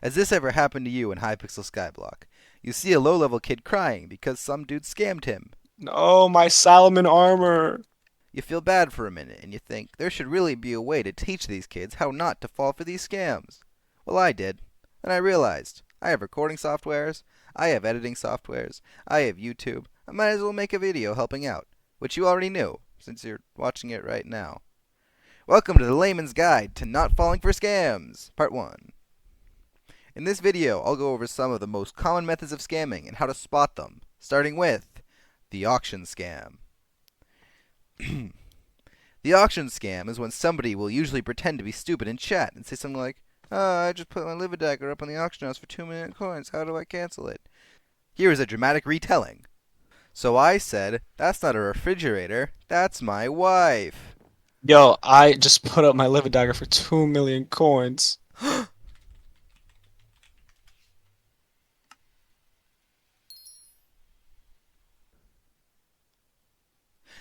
Has this ever happened to you in Hypixel Skyblock? You see a low-level kid crying because some dude scammed him. No, my Salomon armor. You feel bad for a minute and you think there should really be a way to teach these kids how not to fall for these scams. Well, I did. Then I realized I have recording softwares, I have editing softwares, I have YouTube. I might as well make a video helping out, which you already knew since you're watching it right now. Welcome to the Layman's Guide to Not Falling for Scams, Part 1. In this video, I'll go over some of the most common methods of scamming and how to spot them, starting with the auction scam. The auction scam is when somebody will usually pretend to be stupid in chat and say something like, I just put my LiveDagger up on the auction house for 2 million coins, how do I cancel it? Here is a dramatic retelling. So I said, that's not a refrigerator, that's my wife. Yo, I just put up my LiveDagger for 2 million coins.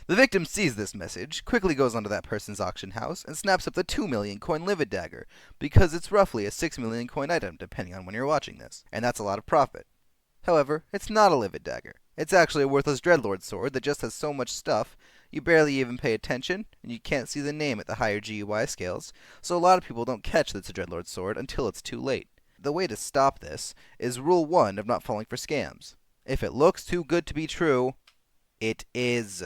The victim sees this message, quickly goes onto that person's auction house, and snaps up the 2 million coin LiveDagger, because it's roughly a 6 million coin item, depending on when you're watching this, and that's a lot of profit. However, it's not a LiveDagger. It's actually a worthless Dreadlord sword that just has so much stuff, you barely even pay attention, and you can't see the name at the higher GUI scales, so a lot of people don't catch that it's a Dreadlord sword until it's too late. The way to stop this is Rule 1 of not falling for scams. If it looks too good to be true, it is.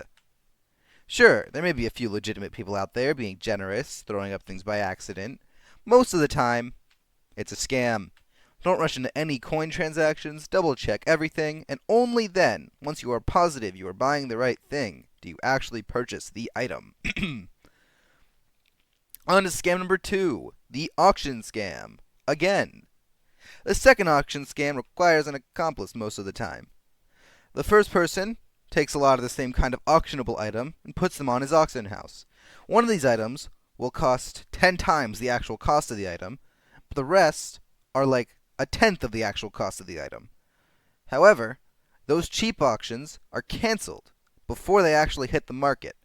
Sure, there may be a few legitimate people out there being generous, throwing up things by accident. Most of the time, it's a scam. Don't rush into any coin transactions, double check everything, and only then, once you are positive you are buying the right thing, do you actually purchase the item. On to scam number 2, the auction scam. Again. The second auction scam requires an accomplice most of the time. The first person takes a lot of the same kind of auctionable item and puts them on his auction house. One of these items will cost 10 times the actual cost of the item, but the rest are like a tenth of the actual cost of the item. However, those cheap auctions are cancelled before they actually hit the market,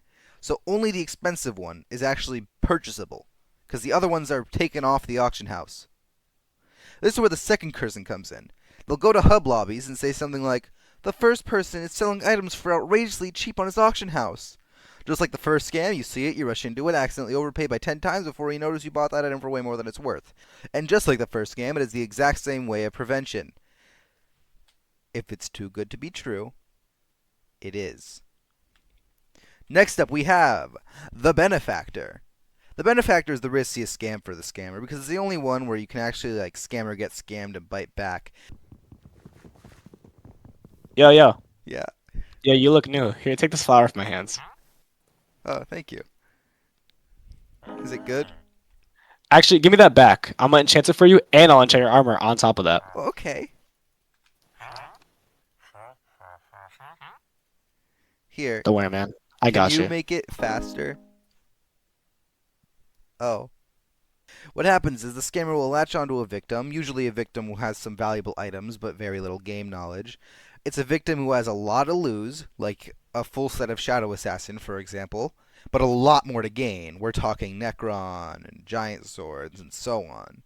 so only the expensive one is actually purchasable, because the other ones are taken off the auction house. This is where the second person comes in. They'll go to hub lobbies and say something like, the first person is selling items for outrageously cheap on his auction house. Just like the first scam, you see it, you rush into it, accidentally overpay by 10 times before you notice you bought that item for way more than it's worth. And just like the first scam, it is the exact same way of prevention. If it's too good to be true, it is. Next up we have the benefactor. The benefactor is the riskiest scam for the scammer because it's the only one where you can actually scammer get scammed and bite back. Yo. Yeah. Yeah, you look new. Here, take this flower from my hands. Oh, thank you. Is it good? Actually, give me that back. I'm gonna enchant it for you, and I'll enchant your armor on top of that. Okay. Here. Don't worry, man. I Can got you you. make it faster? Oh. What happens is the scammer will latch onto a victim, usually a victim who has some valuable items but very little game knowledge. It's a victim who has a lot to lose, like a full set of Shadow Assassin, for example, but a lot more to gain. We're talking Necron and Giant Swords and so on.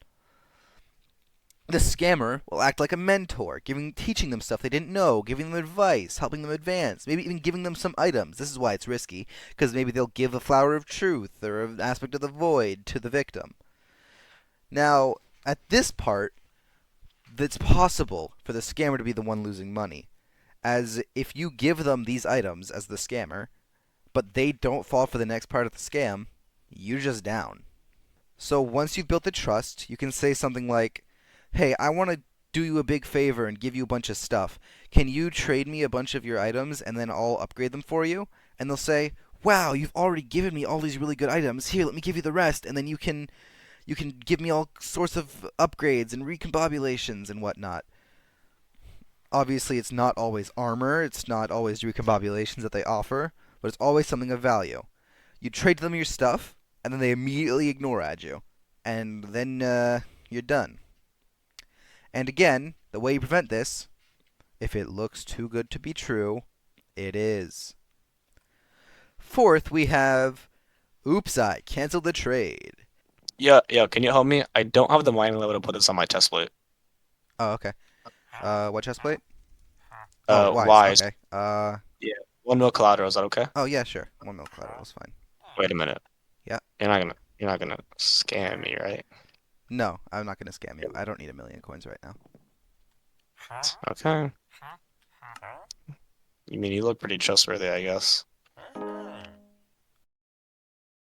The scammer will act like a mentor, teaching them stuff they didn't know, giving them advice, helping them advance, maybe even giving them some items. This is why it's risky, because maybe they'll give a Flower of Truth or an aspect of the Void to the victim. Now, at this part, it's possible for the scammer to be the one losing money, as if you give them these items as the scammer, but they don't fall for the next part of the scam, you're just down. So once you've built the trust, you can say something like, hey, I want to do you a big favor and give you a bunch of stuff. Can you trade me a bunch of your items and then I'll upgrade them for you? And they'll say, wow, you've already given me all these really good items. Here, let me give you the rest, and then you can give me all sorts of upgrades and recombobulations and whatnot. Obviously, it's not always armor, it's not always recombobulations that they offer, but it's always something of value. You trade them your stuff, and then they immediately ignore at you. And then you're done. And again, the way you prevent this, if it looks too good to be true, it is. Fourth, we have, oops, I canceled the trade. Yeah, can you help me? I don't have the mining level to put this on my test plate. Oh, okay. What chest plate? Oh, wise. Wise. Okay. Yeah. 1 mil collateral. Is that okay? Oh yeah, sure. 1 mil collateral is fine. Wait a minute. Yeah. You're not gonna scam me, right? No, I'm not gonna scam you. I don't need 1 million coins right now. Okay. You mean you look pretty trustworthy, I guess.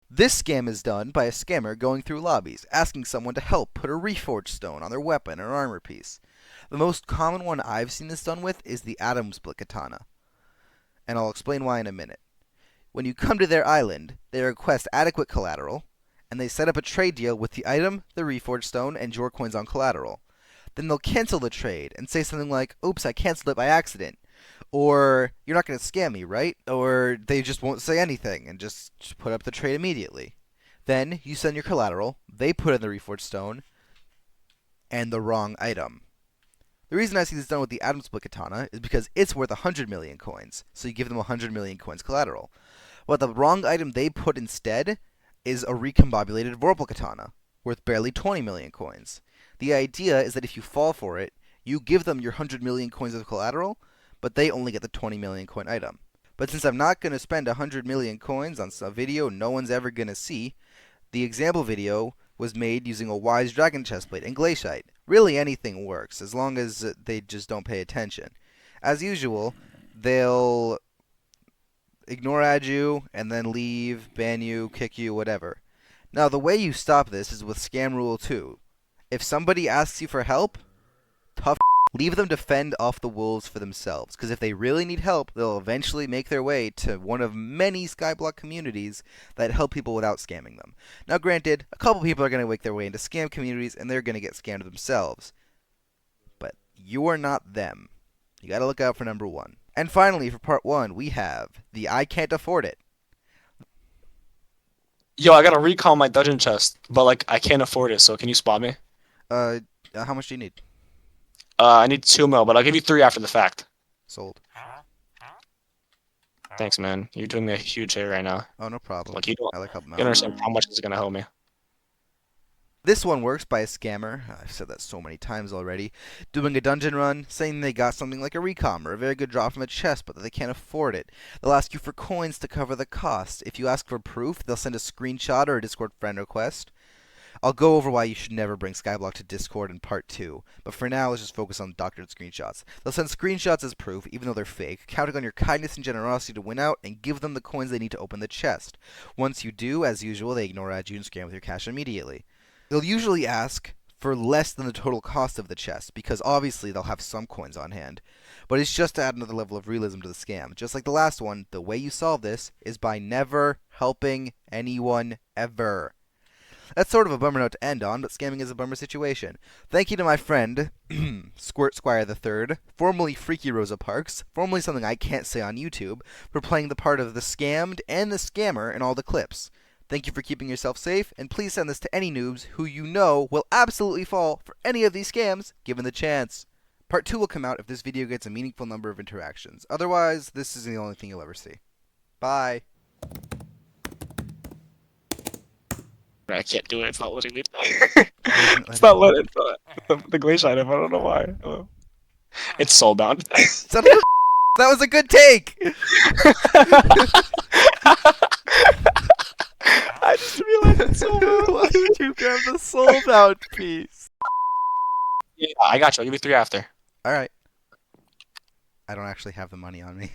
This scam is done by a scammer going through lobbies, asking someone to help put a reforged stone on their weapon or armor piece. The most common one I've seen this done with is the atom split katana, and I'll explain why in a minute. When you come to their island, they request adequate collateral, and they set up a trade deal with the item, the reforged stone, and your coins on collateral. Then they'll cancel the trade and say something like, "Oops, I canceled it by accident." Or, "You're not going to scam me, right?" Or they just won't say anything and just put up the trade immediately. Then you send your collateral, they put in the reforged stone, and the wrong item. The reason I see this done with the atom split katana is because it's worth 100 million coins, so you give them 100 million coins collateral. But the wrong item they put instead is a recombobulated vorpal katana, worth barely 20 million coins. The idea is that if you fall for it, you give them your 100 million coins of collateral, but they only get the 20 million coin item. But since I'm not going to spend 100 million coins on a video no one's ever going to see, the example video was made using a wise dragon chestplate and glaciite. Really anything works, as long as they just don't pay attention. As usual, they'll ignore add you, and then leave, ban you, kick you, whatever. Now, the way you stop this is with Scam Rule 2. If somebody asks you for help, tough leave them to fend off the wolves for themselves, because if they really need help, they'll eventually make their way to one of many Skyblock communities that help people without scamming them. Now, granted, a couple people are going to make their way into scam communities, and they're going to get scammed themselves. But you're not them. You got to look out for number one. And finally, for part one, we have the I can't afford it. Yo, I gotta recall my dungeon chest, but like I can't afford it. So can you spot me? How much do you need? I need 2 mil, but I'll give you 3 after the fact. Sold. Thanks, man. You're doing me a huge favor right now. Oh, no problem. Like you don't, I like helping you out. don't understand how much this is gonna help me. This one works by a scammer. I've said that so many times already. Doing a dungeon run, saying they got something like a recom or a very good drop from a chest, but that they can't afford it. They'll ask you for coins to cover the cost. If you ask for proof, they'll send a screenshot or a Discord friend request. I'll go over why you should never bring Skyblock to Discord in part 2, but for now, let's just focus on doctored screenshots. They'll send screenshots as proof, even though they're fake, counting on your kindness and generosity to win out, and give them the coins they need to open the chest. Once you do, as usual, they ignore add you and scam with your cash immediately. They'll usually ask for less than the total cost of the chest, because obviously they'll have some coins on hand. But it's just to add another level of realism to the scam. Just like the last one, the way you solve this is by never helping anyone ever. That's sort of a bummer note to end on, but scamming is a bummer situation. Thank you to my friend, Squirt Squire III, formerly Freaky Rosa Parks, formerly something I can't say on YouTube, for playing the part of the scammed and the scammer in all the clips. Thank you for keeping yourself safe, and please send this to any noobs who you know will absolutely fall for any of these scams, given the chance. Part 2 will come out if this video gets a meaningful number of interactions. Otherwise, this is the only thing you'll ever see. Bye. I can't do it. It's not letting me. It's It's not letting. It's not, the glacier item. I don't know why. Oh. It's soulbound. Son of a that was a good take! I just realized it's soulbound. Why would you grab the soulbound piece? Yeah, I got you. I'll give you 3 after. Alright. I don't actually have the money on me.